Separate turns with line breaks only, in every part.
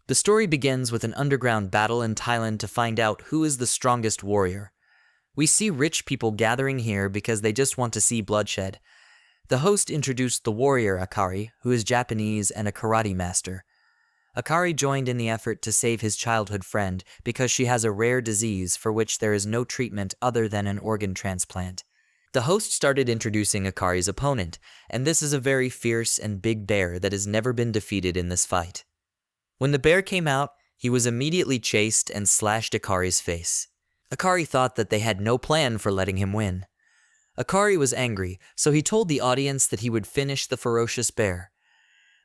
The story begins with an underground battle in Thailand to find out who is the strongest warrior. We see rich people gathering here because they just want to see bloodshed. The host introduced the warrior Akari, who is Japanese and a karate master. Akari joined in the effort to save his childhood friend because she has a rare disease for which there is no treatment other than an organ transplant. The host started introducing Akari's opponent, and this is a very fierce and big bear that has never been defeated in this fight. When the bear came out, he was immediately chased and slashed Akari's face. Akari thought that they had no plan for letting him win. Akari was angry, so he told the audience that he would finish the ferocious bear.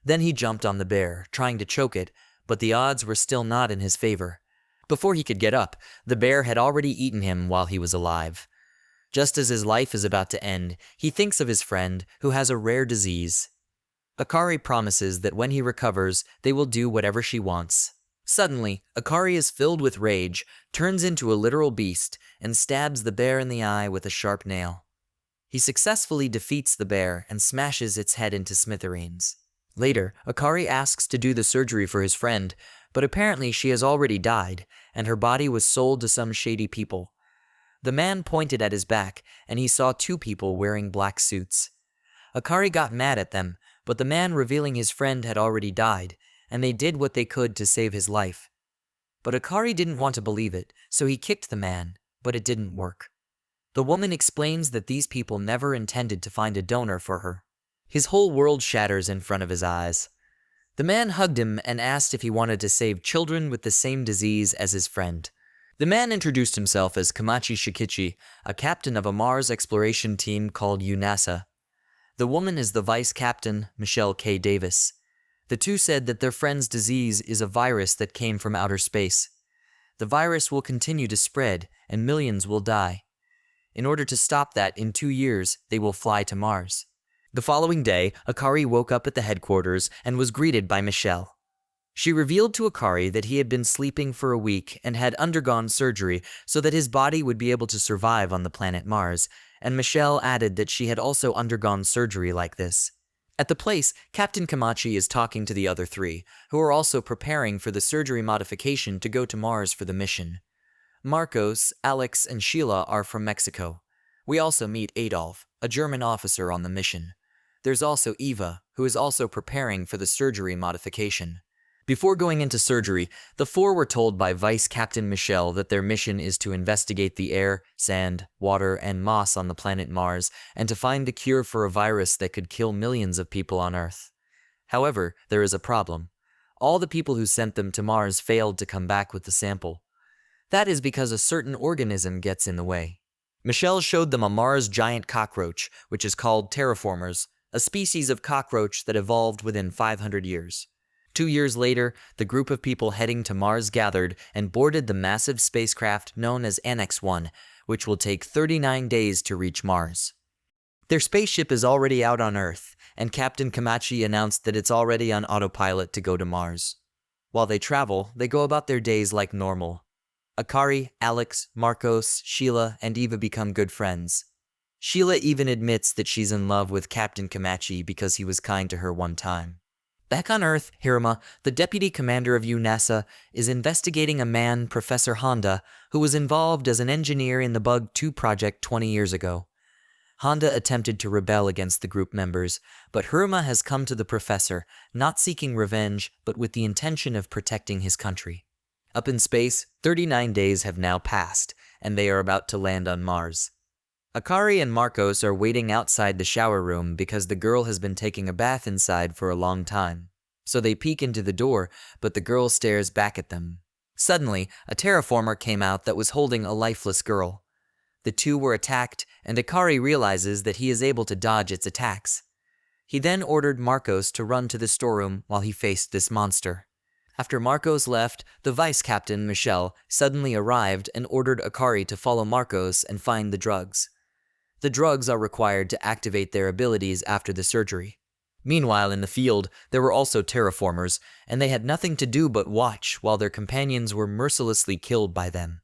Then he jumped on the bear, trying to choke it, but the odds were still not in his favor. Before he could get up, the bear had already eaten him while he was alive. Just as his life is about to end, he thinks of his friend, who has a rare disease. Akari promises that when he recovers, they will do whatever she wants. Suddenly, Akari is filled with rage, turns into a literal beast, and stabs the bear in the eye with a sharp nail. He successfully defeats the bear and smashes its head into smithereens. Later, Akari asks to do the surgery for his friend, but apparently she has already died, and her body was sold to some shady people. The man pointed at his back, and he saw two people wearing black suits. Akari got mad at them, but the man revealing his friend had already died, and they did what they could to save his life. But Akari didn't want to believe it, so he kicked the man, but it didn't work. The woman explains that these people never intended to find a donor for her. His whole world shatters in front of his eyes. The man hugged him and asked if he wanted to save children with the same disease as his friend. The man introduced himself as Kamachi Shikichi, a captain of a Mars exploration team called UNASA. The woman is the vice captain, Michelle K. Davis. The two said that their friend's disease is a virus that came from outer space. The virus will continue to spread, and millions will die. In order to stop that, in 2 years, they will fly to Mars. The following day, Akari woke up at the headquarters and was greeted by Michelle. She revealed to Akari that he had been sleeping for a week and had undergone surgery so that his body would be able to survive on the planet Mars, and Michelle added that she had also undergone surgery like this. At the place, Captain Kamachi is talking to the other three, who are also preparing for the surgery modification to go to Mars for the mission. Marcos, Alex, and Sheila are from Mexico. We also meet Adolf, a German officer on the mission. There's also Eva, who is also preparing for the surgery modification. Before going into surgery, the four were told by Vice Captain Michelle that their mission is to investigate the air, sand, water, and moss on the planet Mars and to find the cure for a virus that could kill millions of people on Earth. However, there is a problem. All the people who sent them to Mars failed to come back with the sample. That is because a certain organism gets in the way. Michelle showed them a Mars giant cockroach, which is called terraformers, a species of cockroach that evolved within 500 years. 2 years later, the group of people heading to Mars gathered and boarded the massive spacecraft known as Annex 1, which will take 39 days to reach Mars. Their spaceship is already out on Earth, and Captain Kamachi announced that it's already on autopilot to go to Mars. While they travel, they go about their days like normal. Akari, Alex, Marcos, Sheila, and Eva become good friends. Sheila even admits that she's in love with Captain Kamachi because he was kind to her one time. Back on Earth, Hiruma, the deputy commander of UNASA, is investigating a man, Professor Honda, who was involved as an engineer in the Bug 2 project 20 years ago. Honda attempted to rebel against the group members, but Hiruma has come to the professor, not seeking revenge, but with the intention of protecting his country. Up in space, 39 days have now passed, and they are about to land on Mars. Akari and Marcos are waiting outside the shower room because the girl has been taking a bath inside for a long time. So they peek into the door, but the girl stares back at them. Suddenly, a terraformer came out that was holding a lifeless girl. The two were attacked, and Akari realizes that he is able to dodge its attacks. He then ordered Marcos to run to the storeroom while he faced this monster. After Marcos left, the vice captain, Michelle, suddenly arrived and ordered Akari to follow Marcos and find the drugs. The drugs are required to activate their abilities after the surgery. Meanwhile, in the field, there were also terraformers, and they had nothing to do but watch while their companions were mercilessly killed by them.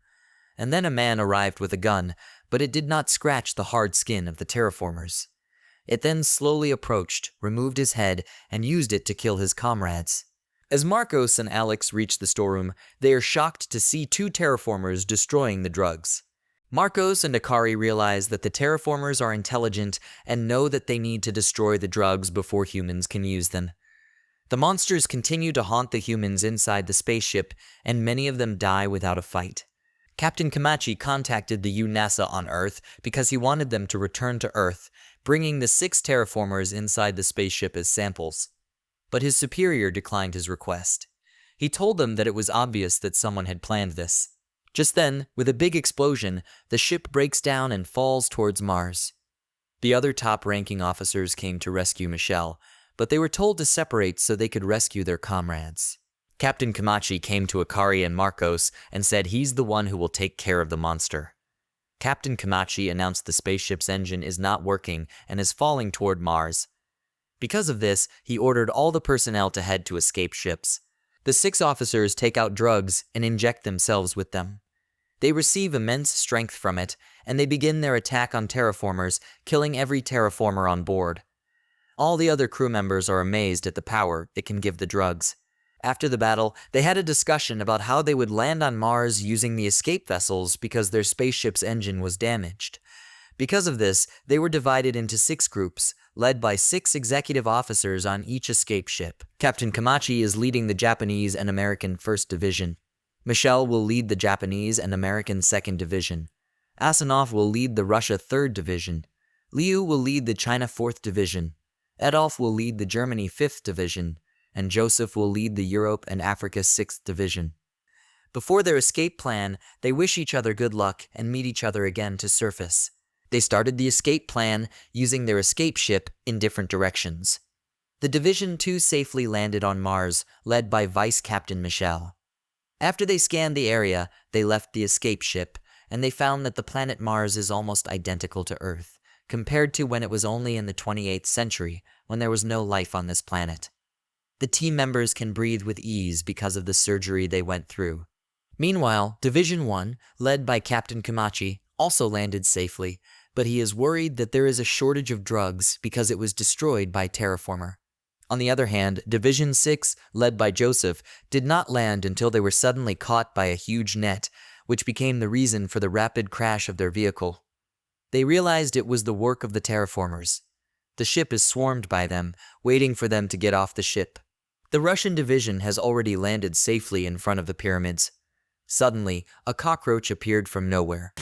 And then a man arrived with a gun, but it did not scratch the hard skin of the terraformers. It then slowly approached, removed his head, and used it to kill his comrades. As Marcos and Alex reach the storeroom, they are shocked to see two terraformers destroying the drugs. Marcos and Akari realize that the terraformers are intelligent and know that they need to destroy the drugs before humans can use them. The monsters continue to haunt the humans inside the spaceship, and many of them die without a fight. Captain Kamachi contacted the UNASA on Earth because he wanted them to return to Earth, bringing the 6 terraformers inside the spaceship as samples. But his superior declined his request. He told them that it was obvious that someone had planned this. Just then, with a big explosion, the ship breaks down and falls towards Mars. The other top-ranking officers came to rescue Michelle, but they were told to separate so they could rescue their comrades. Captain Kamachi came to Akari and Marcos and said he's the one who will take care of the monster. Captain Kamachi announced the spaceship's engine is not working and is falling toward Mars. Because of this, he ordered all the personnel to head to escape ships. The 6 officers take out drugs and inject themselves with them. They receive immense strength from it, and they begin their attack on terraformers, killing every terraformer on board. All the other crew members are amazed at the power it can give the drugs. After the battle, they had a discussion about how they would land on Mars using the escape vessels because their spaceship's engine was damaged. Because of this, they were divided into 6 groups, led by 6 executive officers on each escape ship. Captain Kamachi is leading the Japanese and American 1st Division. Michelle will lead the Japanese and American 2nd Division. Asanov will lead the Russia 3rd Division. Liu will lead the China 4th Division. Adolf will lead the Germany 5th Division. And Joseph will lead the Europe and Africa 6th Division. Before their escape plan, they wish each other good luck and meet each other again to surface. They started the escape plan using their escape ship in different directions. The Division 2 safely landed on Mars, led by Vice Captain Michelle. After they scanned the area, they left the escape ship, and they found that the planet Mars is almost identical to Earth, compared to when it was only in the 28th century, when there was no life on this planet. The team members can breathe with ease because of the surgery they went through. Meanwhile, Division 1, led by Captain Kamachi, also landed safely, but he is worried that there is a shortage of drugs because it was destroyed by Terraformer. On the other hand, Division 6, led by Joseph, did not land until they were suddenly caught by a huge net, which became the reason for the rapid crash of their vehicle. They realized it was the work of the Terraformers. The ship is swarmed by them, waiting for them to get off the ship. The Russian division has already landed safely in front of the pyramids. Suddenly, a cockroach appeared from nowhere.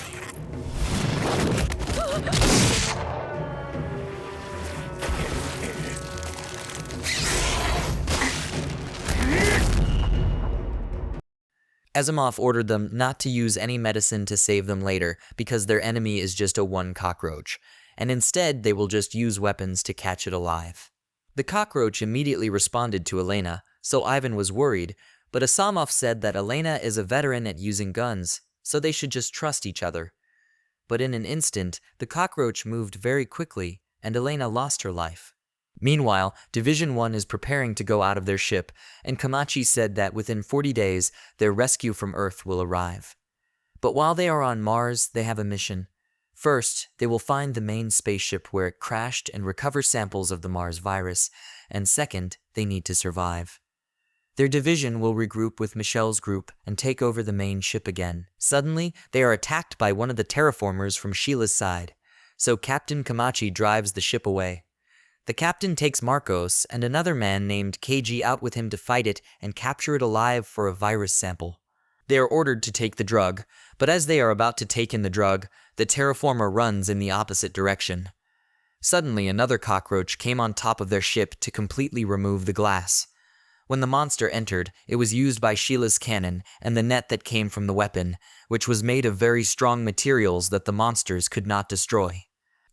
Asimov ordered them not to use any medicine to save them later because their enemy is just a one cockroach, and instead they will just use weapons to catch it alive. The cockroach immediately responded to Elena, so Ivan was worried, but Asimov said that Elena is a veteran at using guns, so they should just trust each other. But in an instant, the cockroach moved very quickly, and Elena lost her life. Meanwhile, Division 1 is preparing to go out of their ship, and Kamachi said that within 40 days, their rescue from Earth will arrive. But while they are on Mars, they have a mission. First, they will find the main spaceship where it crashed and recover samples of the Mars virus, and second, they need to survive. Their division will regroup with Michelle's group and take over the main ship again. Suddenly, they are attacked by one of the terraformers from Sheila's side, so Captain Kamachi drives the ship away. The captain takes Marcos and another man named KG out with him to fight it and capture it alive for a virus sample. They are ordered to take the drug, but as they are about to take in the drug, the terraformer runs in the opposite direction. Suddenly, another cockroach came on top of their ship to completely remove the glass. When the monster entered, it was used by Sheila's cannon and the net that came from the weapon, which was made of very strong materials that the monsters could not destroy.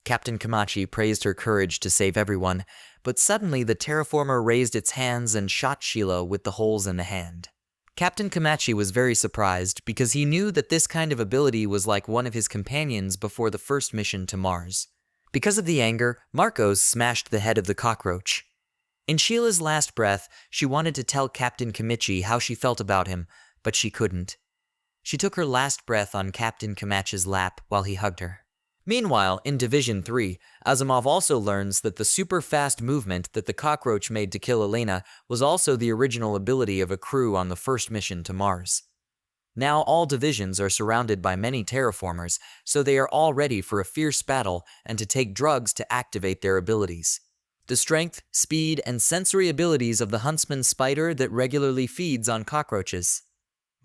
Captain Kamachi praised her courage to save everyone, but suddenly the terraformer raised its hands and shot Sheila with the holes in the hand. Captain Kamachi was very surprised because he knew that this kind of ability was like one of his companions before the first mission to Mars. Because of the anger, Marcos smashed the head of the cockroach. In Sheila's last breath, she wanted to tell Captain Kamachi how she felt about him, but she couldn't. She took her last breath on Captain Kamachi's lap while he hugged her. Meanwhile, in Division 3, Asimov also learns that the super fast movement that the cockroach made to kill Elena was also the original ability of a crew on the first mission to Mars. Now all divisions are surrounded by many terraformers, so they are all ready for a fierce battle and to take drugs to activate their abilities. The strength, speed, and sensory abilities of the huntsman spider that regularly feeds on cockroaches.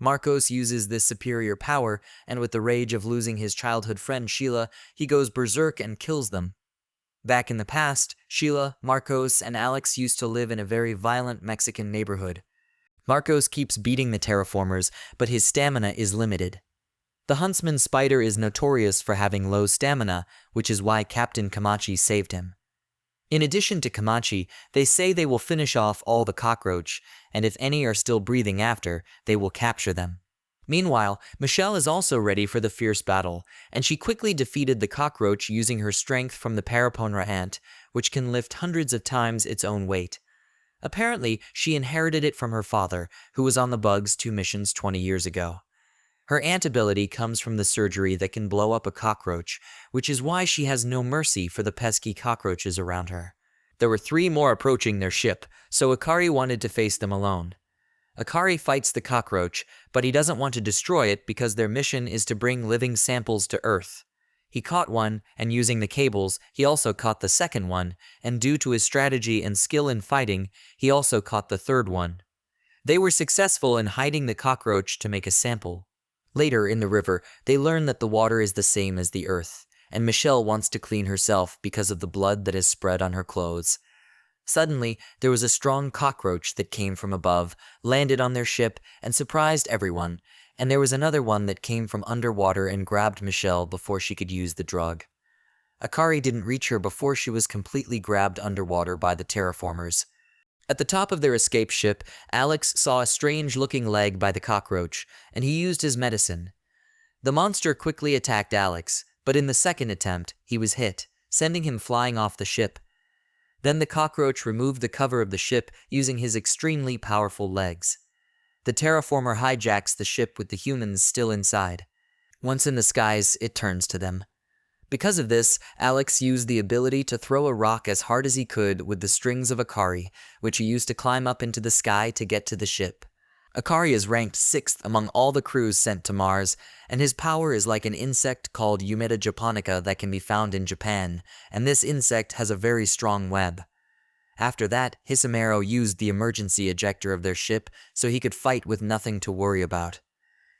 Marcos uses this superior power, and with the rage of losing his childhood friend Sheila, he goes berserk and kills them. Back in the past, Sheila, Marcos, and Alex used to live in a very violent Mexican neighborhood. Marcos keeps beating the terraformers, but his stamina is limited. The huntsman spider is notorious for having low stamina, which is why Captain Camachi saved him. In addition to Camachi, they say they will finish off all the cockroach, and if any are still breathing after, they will capture them. Meanwhile, Michelle is also ready for the fierce battle, and she quickly defeated the cockroach using her strength from the paraponra ant, which can lift hundreds of times its own weight. Apparently, she inherited it from her father, who was on the bugs 2 missions 20 years ago. Her ant ability comes from the surgery that can blow up a cockroach, which is why she has no mercy for the pesky cockroaches around her. There were 3 more approaching their ship, so Akari wanted to face them alone. Akari fights the cockroach, but he doesn't want to destroy it because their mission is to bring living samples to Earth. He caught one, and using the cables, he also caught the second one, and due to his strategy and skill in fighting, he also caught the third one. They were successful in hiding the cockroach to make a sample. Later in the river, they learn that the water is the same as the earth, and Michelle wants to clean herself because of the blood that has spread on her clothes. Suddenly, there was a strong cockroach that came from above, landed on their ship, and surprised everyone, and there was another one that came from underwater and grabbed Michelle before she could use the drug. Akari didn't reach her before she was completely grabbed underwater by the terraformers. At the top of their escape ship, Alex saw a strange-looking leg by the cockroach, and he used his medicine. The monster quickly attacked Alex, but in the second attempt, he was hit, sending him flying off the ship. Then the cockroach removed the cover of the ship using his extremely powerful legs. The terraformer hijacks the ship with the humans still inside. Once in the skies, it turns to them. Because of this, Alex used the ability to throw a rock as hard as he could with the strings of Akari, which he used to climb up into the sky to get to the ship. Akari is ranked 6th among all the crews sent to Mars, and his power is like an insect called Eumeta japonica that can be found in Japan, and this insect has a very strong web. After that, Hisamaro used the emergency ejector of their ship so he could fight with nothing to worry about.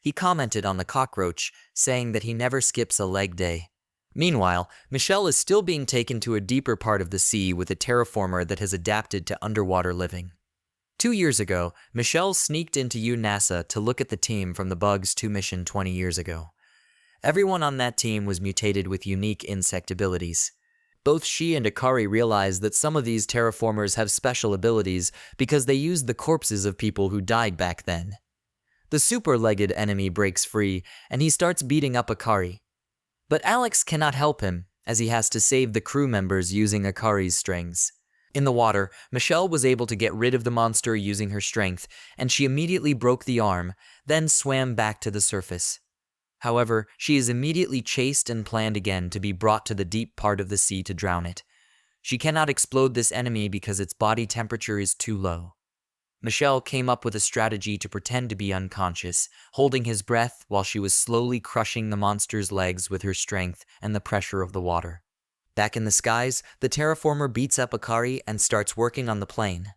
He commented on the cockroach, saying that he never skips a leg day. Meanwhile, Michelle is still being taken to a deeper part of the sea with a terraformer that has adapted to underwater living. 2 years ago, Michelle sneaked into UNASA to look at the team from the Bugs 2 mission 20 years ago. Everyone on that team was mutated with unique insect abilities. Both she and Akari realized that some of these terraformers have special abilities because they used the corpses of people who died back then. The super-legged enemy breaks free, and he starts beating up Akari. But Alex cannot help him, as he has to save the crew members using Akari's strings. In the water, Michelle was able to get rid of the monster using her strength, and she immediately broke the arm, then swam back to the surface. However, she is immediately chased and planned again to be brought to the deep part of the sea to drown it. She cannot explode this enemy because its body temperature is too low. Michelle came up with a strategy to pretend to be unconscious, holding his breath while she was slowly crushing the monster's legs with her strength and the pressure of the water. Back in the skies, the terraformer beats up Akari and starts working on the plane.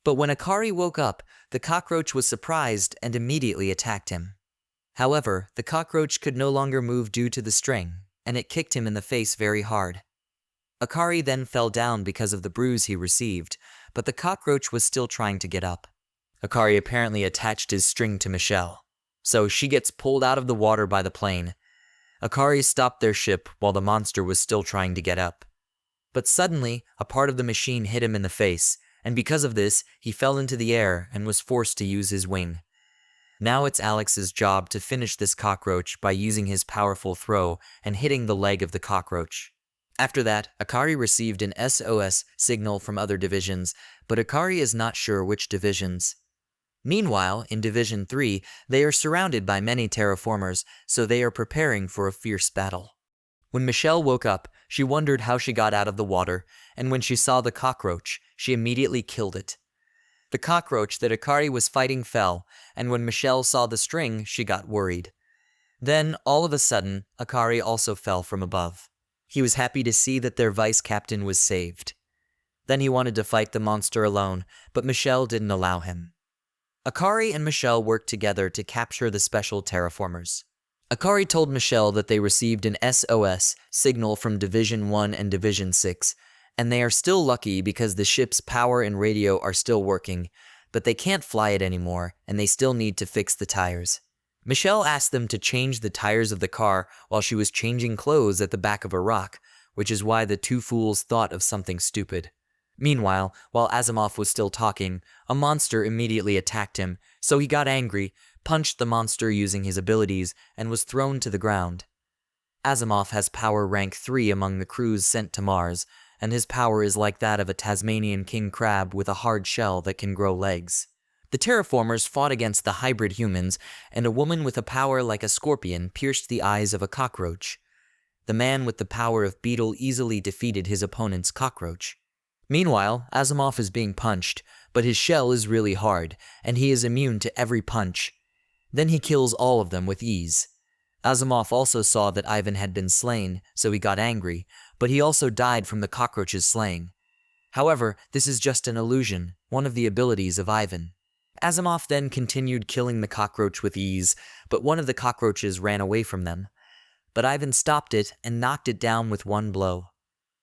But when Akari woke up, the cockroach was surprised and immediately attacked him. However, the cockroach could no longer move due to the string, and it kicked him in the face very hard. Akari then fell down because of the bruise he received, but the cockroach was still trying to get up. Akari apparently attached his string to Michelle, so she gets pulled out of the water by the plane. Akari stopped their ship while the monster was still trying to get up. But suddenly, a part of the machine hit him in the face, and because of this, he fell into the air and was forced to use his wing. Now it's Alex's job to finish this cockroach by using his powerful throw and hitting the leg of the cockroach. After that, Akari received an SOS signal from other divisions, but Akari is not sure which divisions. Meanwhile, in Division 3, they are surrounded by many terraformers, so they are preparing for a fierce battle. When Michelle woke up, she wondered how she got out of the water, and when she saw the cockroach, she immediately killed it. The cockroach that Akari was fighting fell, and when Michelle saw the string, she got worried. Then, all of a sudden, Akari also fell from above. He was happy to see that their vice captain was saved. Then he wanted to fight the monster alone, but Michelle didn't allow him. Akari and Michelle worked together to capture the special terraformers. Akari told Michelle that they received an SOS signal from Division 1 and Division 6, and they are still lucky because the ship's power and radio are still working, but they can't fly it anymore, and they still need to fix the tires. Michelle asked them to change the tires of the car while she was changing clothes at the back of a rock, which is why the two fools thought of something stupid. Meanwhile, while Asimov was still talking, a monster immediately attacked him, so he got angry, punched the monster using his abilities, and was thrown to the ground. Asimov has power rank 3 among the crews sent to Mars, and his power is like that of a Tasmanian king crab with a hard shell that can grow legs. The terraformers fought against the hybrid humans, and a woman with a power like a scorpion pierced the eyes of a cockroach. The man with the power of beetle easily defeated his opponent's cockroach. Meanwhile, Asimov is being punched, but his shell is really hard, and he is immune to every punch. Then he kills all of them with ease. Asimov also saw that Ivan had been slain, so he got angry, but he also died from the cockroach's slaying. However, this is just an illusion, one of the abilities of Ivan. Asimov then continued killing the cockroach with ease, but one of the cockroaches ran away from them. But Ivan stopped it and knocked it down with one blow.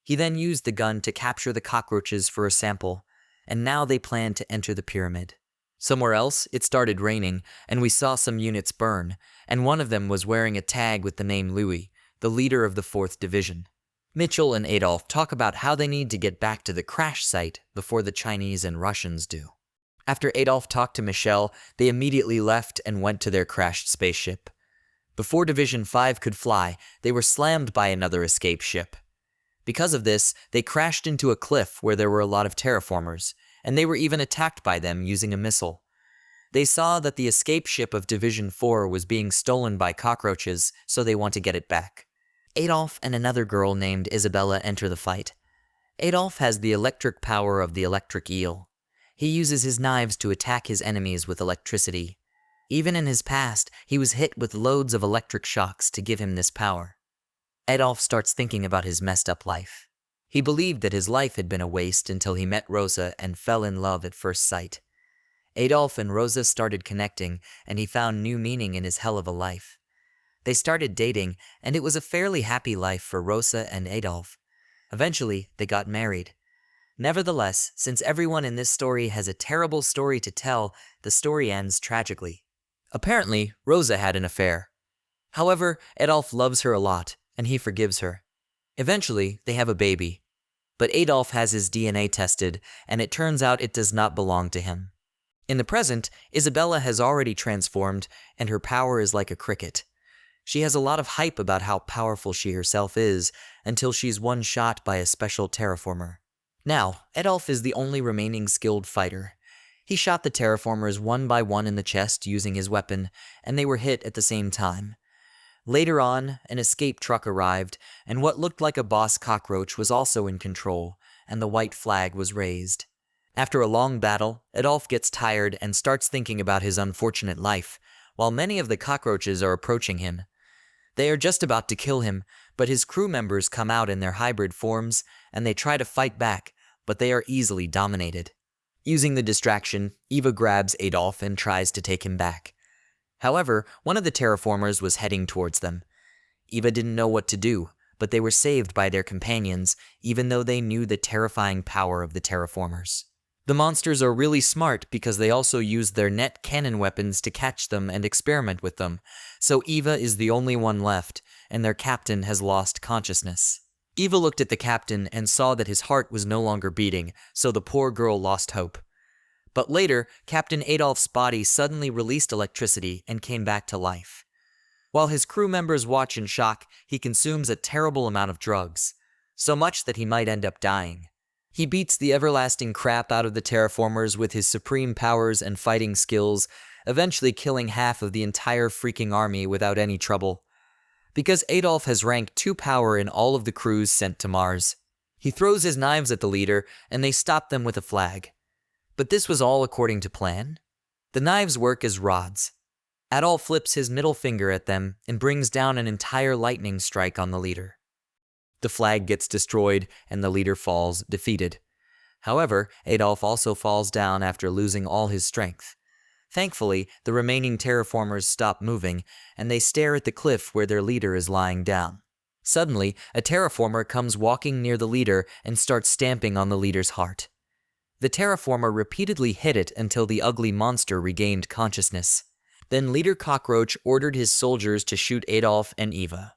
He then used the gun to capture the cockroaches for a sample, and now they plan to enter the pyramid. Somewhere else, it started raining, and we saw some units burn, and one of them was wearing a tag with the name Louis, the leader of the 4th Division. Mitchell and Adolf talk about how they need to get back to the crash site before the Chinese and Russians do. After Adolf talked to Michelle, they immediately left and went to their crashed spaceship. Before Division 5 could fly, they were slammed by another escape ship. Because of this, they crashed into a cliff where there were a lot of terraformers, and they were even attacked by them using a missile. They saw that the escape ship of Division 4 was being stolen by cockroaches, so they want to get it back. Adolf and another girl named Isabella enter the fight. Adolf has the electric power of the electric eel. He uses his knives to attack his enemies with electricity. Even in his past, he was hit with loads of electric shocks to give him this power. Adolf starts thinking about his messed up life. He believed that his life had been a waste until he met Rosa and fell in love at first sight. Adolf and Rosa started connecting, and he found new meaning in his hell of a life. They started dating, and it was a fairly happy life for Rosa and Adolf. Eventually, they got married. Nevertheless, since everyone in this story has a terrible story to tell, the story ends tragically. Apparently, Rosa had an affair. However, Adolf loves her a lot, and he forgives her. Eventually, they have a baby. But Adolf has his DNA tested, and it turns out it does not belong to him. In the present, Isabella has already transformed, and her power is like a cricket. She has a lot of hype about how powerful she herself is, until she's one shot by a special terraformer. Now, Adolf is the only remaining skilled fighter. He shot the terraformers one by one in the chest using his weapon, and they were hit at the same time. Later on, an escape truck arrived, and what looked like a boss cockroach was also in control, and the white flag was raised. After a long battle, Adolf gets tired and starts thinking about his unfortunate life, while many of the cockroaches are approaching him. They are just about to kill him, but his crew members come out in their hybrid forms, and they try to fight back, but they are easily dominated. Using the distraction, Eva grabs Adolf and tries to take him back. However, one of the terraformers was heading towards them. Eva didn't know what to do, but they were saved by their companions, even though they knew the terrifying power of the terraformers. The monsters are really smart because they also use their net cannon weapons to catch them and experiment with them, so Eva is the only one left, and their captain has lost consciousness. Eva looked at the captain and saw that his heart was no longer beating, so the poor girl lost hope. But later, Captain Adolf's body suddenly released electricity and came back to life. While his crew members watch in shock, he consumes a terrible amount of drugs, so much that he might end up dying. He beats the everlasting crap out of the terraformers with his supreme powers and fighting skills, eventually killing half of the entire freaking army without any trouble. because Adolf has rank 2 power in all of the crews sent to Mars. He throws his knives at the leader, and they stop them with a flag. But this was all according to plan. The knives work as rods. Adolf flips his middle finger at them and brings down an entire lightning strike on the leader. The flag gets destroyed, and the leader falls, defeated. However, Adolf also falls down after losing all his strength. Thankfully, the remaining terraformers stop moving, and they stare at the cliff where their leader is lying down. Suddenly, a terraformer comes walking near the leader and starts stamping on the leader's heart. The terraformer repeatedly hit it until the ugly monster regained consciousness. Then Leader Cockroach ordered his soldiers to shoot Adolf and Eva.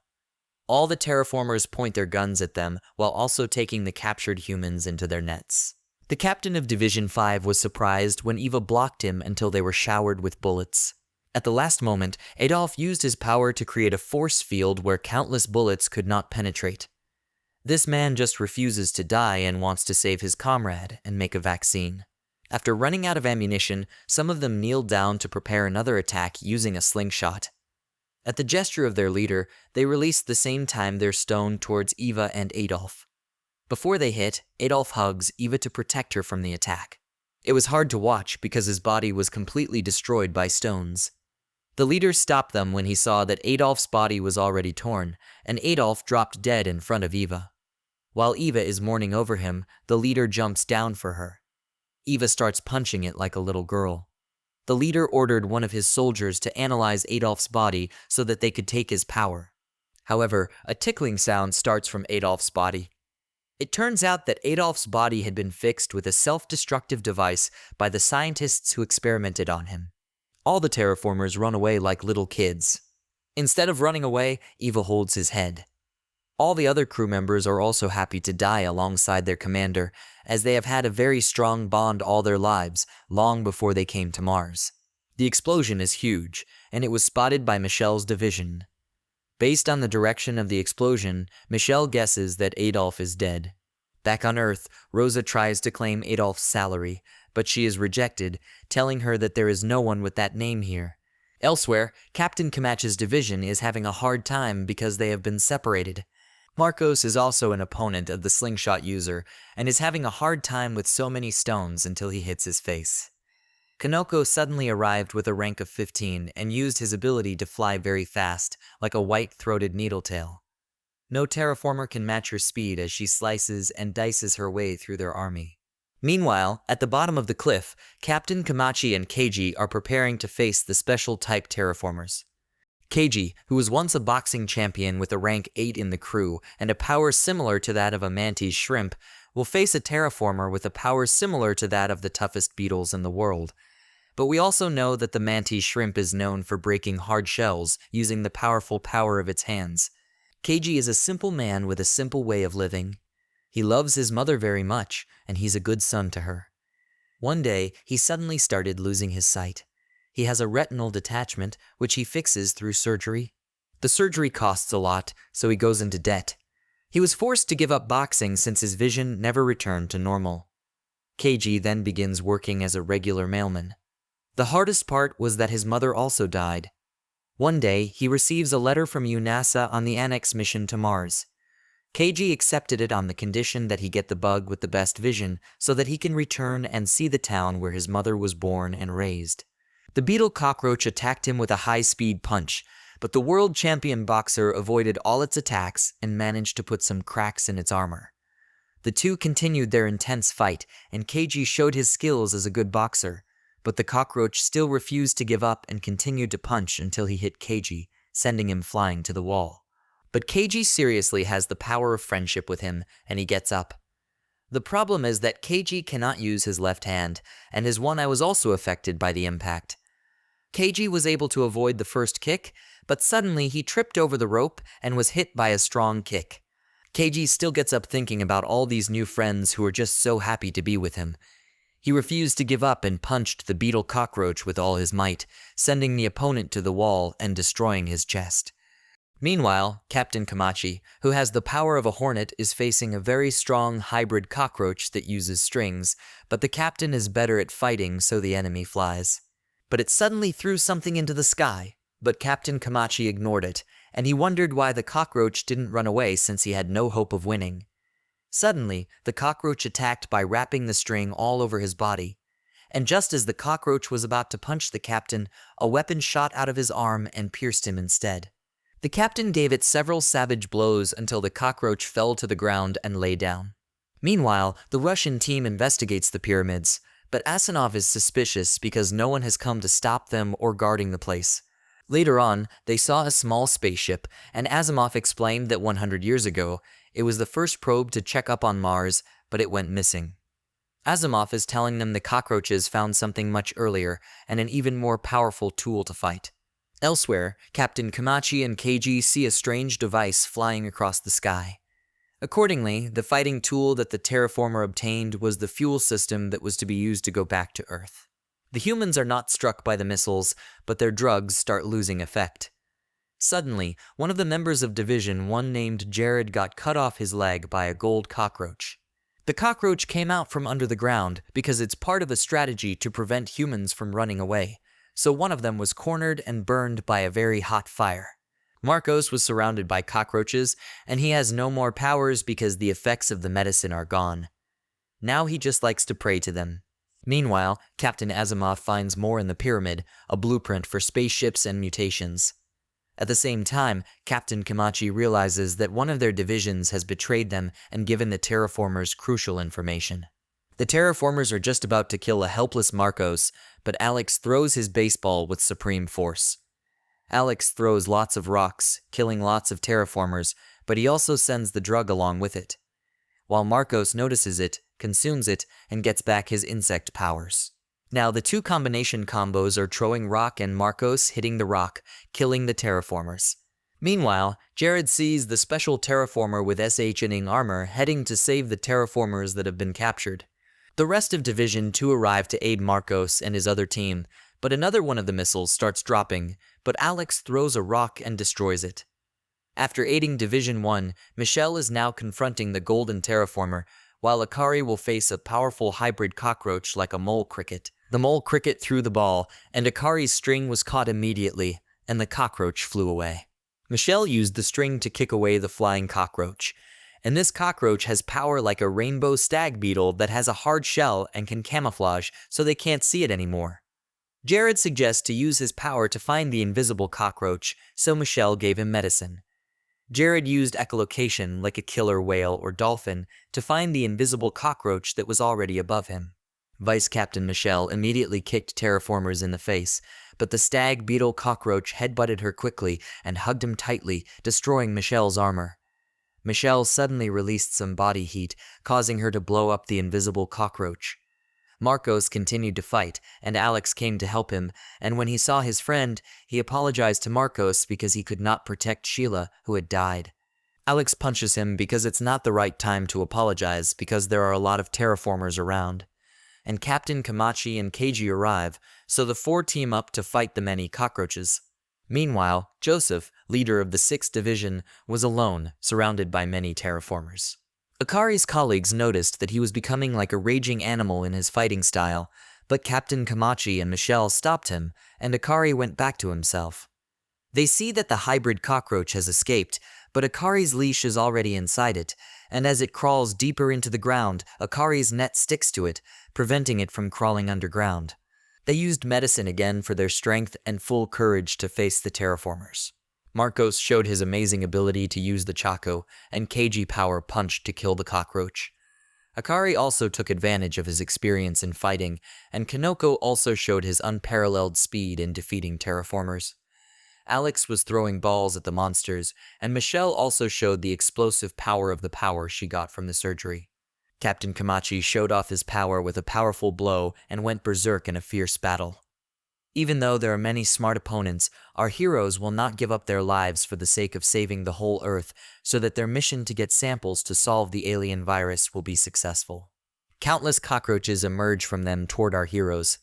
All the terraformers point their guns at them while also taking the captured humans into their nets. The captain of Division 5 was surprised when Eva blocked him until they were showered with bullets. At the last moment, Adolf used his power to create a force field where countless bullets could not penetrate. This man just refuses to die and wants to save his comrade and make a vaccine. After running out of ammunition, some of them kneel down to prepare another attack using a slingshot. At the gesture of their leader, they release the same time their stone towards Eva and Adolf. Before they hit, Adolf hugs Eva to protect her from the attack. It was hard to watch because his body was completely destroyed by stones. The leader stopped them when he saw that Adolf's body was already torn, and Adolf dropped dead in front of Eva. While Eva is mourning over him, the leader jumps down for her. Eva starts punching it like a little girl. The leader ordered one of his soldiers to analyze Adolf's body so that they could take his power. However, a tickling sound starts from Adolf's body. It turns out that Adolf's body had been fixed with a self-destructive device by the scientists who experimented on him. All the terraformers run away like little kids. Instead of running away, Eva holds his head. All the other crew members are also happy to die alongside their commander, as they have had a very strong bond all their lives, long before they came to Mars. The explosion is huge, and it was spotted by Michelle's division. Based on the direction of the explosion, Michelle guesses that Adolf is dead. Back on Earth, Rosa tries to claim Adolf's salary, but she is rejected, telling her that there is no one with that name here. Elsewhere, Captain Camacha's division is having a hard time because they have been separated. Marcos is also an opponent of the slingshot user and is having a hard time with so many stones until he hits his face. Kanoko suddenly arrived with a rank of 15 and used his ability to fly very fast, like a white-throated needletail. No terraformer can match her speed as she slices and dices her way through their army. Meanwhile, at the bottom of the cliff, Captain Camachi and Keiji are preparing to face the special type terraformers. Keiji, who was once a boxing champion with a rank 8 in the crew and a power similar to that of a mantis shrimp, will face a terraformer with a power similar to that of the toughest beetles in the world. But we also know that the mantis shrimp is known for breaking hard shells using the powerful power of its hands. Keiji is a simple man with a simple way of living. He loves his mother very much, and he's a good son to her. One day, he suddenly started losing his sight. He has a retinal detachment, which he fixes through surgery. The surgery costs a lot, so he goes into debt. He was forced to give up boxing since his vision never returned to normal. Keiji then begins working as a regular mailman. The hardest part was that his mother also died. One day, he receives a letter from UNASA on the Annex mission to Mars. Keiji accepted it on the condition that he get the bug with the best vision so that he can return and see the town where his mother was born and raised. The beetle cockroach attacked him with a high-speed punch, but the world champion boxer avoided all its attacks and managed to put some cracks in its armor. The two continued their intense fight, and Keiji showed his skills as a good boxer, but the cockroach still refused to give up and continued to punch until he hit Keiji, sending him flying to the wall. But Keiji seriously has the power of friendship with him, and he gets up. The problem is that Keiji cannot use his left hand, and his one eye was also affected by the impact. Keiji was able to avoid the first kick, but suddenly he tripped over the rope and was hit by a strong kick. Keiji still gets up thinking about all these new friends who are just so happy to be with him. He refused to give up and punched the beetle cockroach with all his might, sending the opponent to the wall and destroying his chest. Meanwhile, Captain Camachi, who has the power of a hornet, is facing a very strong hybrid cockroach that uses strings, but the captain is better at fighting, so the enemy flies. But it suddenly threw something into the sky, but Captain Camachi ignored it, and he wondered why the cockroach didn't run away since he had no hope of winning. Suddenly, the cockroach attacked by wrapping the string all over his body. And just as the cockroach was about to punch the captain, a weapon shot out of his arm and pierced him instead. The captain gave it several savage blows until the cockroach fell to the ground and lay down. Meanwhile, the Russian team investigates the pyramids, but Asanov is suspicious because no one has come to stop them or guarding the place. Later on, they saw a small spaceship, and Asimov explained that 100 years ago, it was the first probe to check up on Mars, but it went missing. Asimov is telling them the cockroaches found something much earlier and an even more powerful tool to fight. Elsewhere, Captain Komachi and Keiji see a strange device flying across the sky. Accordingly, the fighting tool that the terraformer obtained was the fuel system that was to be used to go back to Earth. The humans are not struck by the missiles, but their drugs start losing effect. Suddenly, one of the members of Division 1 named Jared got cut off his leg by a gold cockroach. The cockroach came out from under the ground because it's part of a strategy to prevent humans from running away, so one of them was cornered and burned by a very hot fire. Marcos was surrounded by cockroaches, and he has no more powers because the effects of the medicine are gone. Now he just likes to pray to them. Meanwhile, Captain Asimov finds more in the pyramid, a blueprint for spaceships and mutations. At the same time, Captain Komachi realizes that one of their divisions has betrayed them and given the terraformers crucial information. The terraformers are just about to kill a helpless Marcos, but Alex throws his baseball with supreme force. Alex throws lots of rocks, killing lots of terraformers, but he also sends the drug along with it. While Marcos notices it, consumes it, and gets back his insect powers. Now the two combination combos are throwing rock and Marcos hitting the rock, killing the terraformers. Meanwhile, Jared sees the special terraformer with SH-ing armor heading to save the terraformers that have been captured. The rest of Division 2 arrive to aid Marcos and his other team, but another one of the missiles starts dropping, but Alex throws a rock and destroys it. After aiding Division 1, Michelle is now confronting the golden terraformer, while Akari will face a powerful hybrid cockroach like a mole cricket. The mole cricket threw the ball, and Akari's string was caught immediately, and the cockroach flew away. Michelle used the string to kick away the flying cockroach, and this cockroach has power like a rainbow stag beetle that has a hard shell and can camouflage so they can't see it anymore. Jared suggests to use his power to find the invisible cockroach, so Michelle gave him medicine. Jared used echolocation like a killer whale or dolphin to find the invisible cockroach that was already above him. Vice Captain Michelle immediately kicked terraformers in the face, but the stag beetle cockroach headbutted her quickly and hugged him tightly, destroying Michelle's armor. Michelle suddenly released some body heat, causing her to blow up the invisible cockroach. Marcos continued to fight, and Alex came to help him, and when he saw his friend, he apologized to Marcos because he could not protect Sheila, who had died. Alex punches him because it's not the right time to apologize because there are a lot of terraformers around. And Captain Komachi and Keiji arrive, so the four team up to fight the many cockroaches. Meanwhile, Joseph, leader of the 6th Division, was alone, surrounded by many terraformers. Akari's colleagues noticed that he was becoming like a raging animal in his fighting style, but Captain Komachi and Michelle stopped him, and Akari went back to himself. They see that the hybrid cockroach has escaped, but Akari's leash is already inside it, and as it crawls deeper into the ground, Akari's net sticks to it, preventing it from crawling underground. They used medicine again for their strength and full courage to face the terraformers. Marcos showed his amazing ability to use the Chaco, and Keiji power punched to kill the cockroach. Akari also took advantage of his experience in fighting, and Kanoko also showed his unparalleled speed in defeating terraformers. Alex was throwing balls at the monsters, and Michelle also showed the explosive power of the power she got from the surgery. Captain Komachi showed off his power with a powerful blow and went berserk in a fierce battle. Even though there are many smart opponents, our heroes will not give up their lives for the sake of saving the whole Earth so that their mission to get samples to solve the alien virus will be successful. Countless cockroaches emerge from them toward our heroes,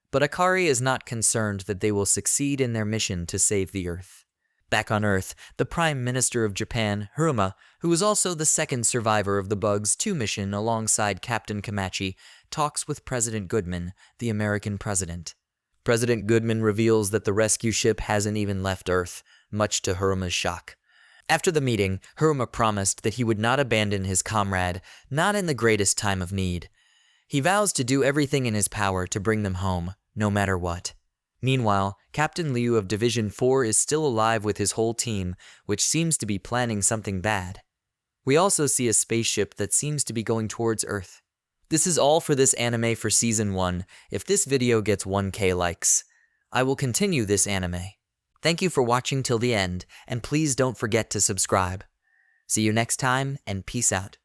but Akari is not concerned that they will succeed in their mission to save the Earth. Back on Earth, the Prime Minister of Japan, Hiruma, who is also the second survivor of the Bugs 2 mission alongside Captain Komachi, talks with President Goodman, the American president. President Goodman reveals that the rescue ship hasn't even left Earth, much to Haruma's shock. After the meeting, Haruma promised that he would not abandon his comrade, not in the greatest time of need. He vows to do everything in his power to bring them home, no matter what. Meanwhile, Captain Liu of Division 4 is still alive with his whole team, which seems to be planning something bad. We also see a spaceship that seems to be going towards Earth. This is all for this anime for Season 1. If this video gets 1K likes, I will continue this anime. Thank you for watching till the end, and please don't forget to subscribe. See you next time, and peace out.